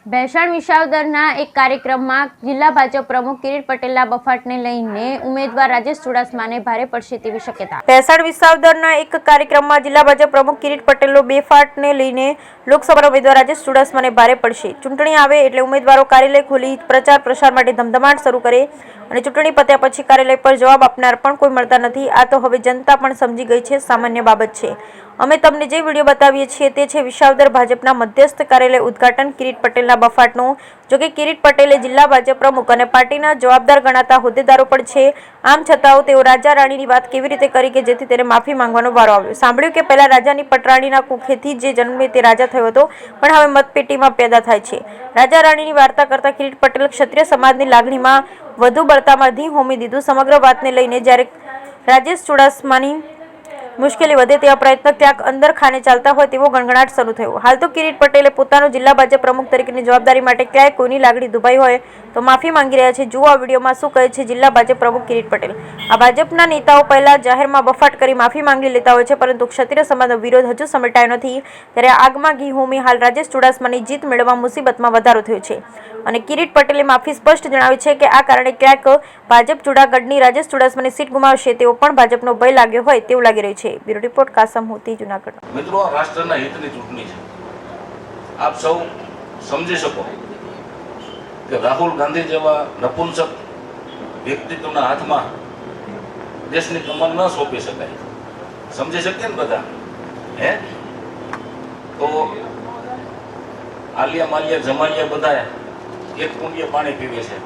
ભેસાણ વિસાવદરના એક કાર્યક્રમમાં જિલ્લા ભાજપ પ્રમુખ કિરીટ પટેલના બફાટને લઈને ઉમેદવાર રાજેશ ચુડાસમાને ભારે પડશે તેવી શક્યતા। ભેસાણ વિસાવદરના એક કાર્યક્રમમાં જિલ્લા ભાજપ પ્રમુખ કિરીટ પટેલનો બેફાટને લઈને લોકસભાના ઉમેદવાર રાજેશ ચુડાસમાને ભારે પડશે। ચૂંટણી આવે એટલે ઉમેદવારો કાર્યાલય ખોલી પ્રચાર પ્રસાર માટે ધમધમાટ શરૂ કરે અને ચૂંટણી પત્યા પછી કાર્યાલય પર જવાબ આપનાર પણ કોઈ મળતા નથી। આ તો હવે જનતા પણ સમજી ગઈ છે, સામાન્ય બાબત છે। અમે તમને જે વિડીયો બતાવીએ છીએ તે છે વિસાવદર ભાજપના મધ્યસ્થ કાર્યાલય ઉદ્ઘાટન કિરીટ પટેલના બફાટનું। જો કે કિરીટ પટેલે જિલ્લા ભાજપ પ્રમુખ અને પાર્ટીના જવાબદાર ગણાતા હોદ્દેદારો પણ છે, આમ છતાં તેઓ રાજા રાણીની વાત કેવી રીતે કરી કે જેથી તેને માફી માંગવાનો વારો આવ્યો। સાંભળ્યું કે પહેલા રાજાની પટરાણીના કુખેથી જે જન્મે તે રાજા થયો હતો, પણ હવે મતપેટીમાં પેદા થાય છે। રાજા રાણીની વાર્તા કરતા કિરીટ પટેલ ક્ષત્રિય સમાજની લાગણીમાં વધુ બળતામાં ઘી હોમી દીધું। સમગ્ર વાતને લઈને જ્યારે રાજેશ ચુડાસમાની મુશ્કેલી વધે તેવા પ્રયત્ન ક્યાંક અંદર ખાને ચાલતા હોય તેવો ગણગણાટ શરૂ થયો। હાલ તો કિરીટ પટેલે પોતાનું જિલ્લા ભાજપ પ્રમુખ તરીકેની જવાબદારી માટે ક્યાંય કોઈની લાગણી દુભાઈ હોય તો માફી માંગી રહ્યા છે। જુઓ આ વિડીયોમાં શું કહે છે જિલ્લા ભાજપ પ્રમુખ કિરીટ પટેલ। આ ભાજપના નેતાઓ પહેલા જાહેરમાં બફાટ કરી માફી માંગી લેતા હોય છે, પરંતુ ક્ષત્રિય સમાજનો વિરોધ હજુ સમેટાયો નથી, ત્યારે આગમાં ઘી હોમી હાલ રાજેશ ચુડાસમાની જીત મેળવવા મુસીબતમાં વધારો થયો છે અને કિરીટ પટેલે માફી સ્પષ્ટ જણાવી છે કે આ કારણે ક્યાંક ભાજપ જૂનાગઢની રાજેશ ચુડાસમાની સીટ ગુમાવશે તેવો પણ ભાજપનો ભય લાગ્યો હોય તેવું લાગી રહ્યું છે। બ્યુરો રિપોર્ટ કાસમ હોતી, જૂનાગઢ। મિત્રો, રાષ્ટ્રના હિતની ચૂંટણી છે। આપ સૌ સમજી શકો કે રાહુલ ગાંધી જેવા નપુંસક વ્યક્તિત્વના હાથમાં દેશની કમર ન સોંપી શકાય। સમજી શકીએ ને બધા? હે તો આલિયા માલિયા જમાલિયા બધા એક કુંડીએ પાણી પીવે છે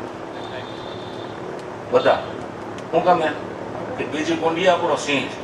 બધા। શું કામે કે બીજી કુંડીએ આપણો સિંહ છે।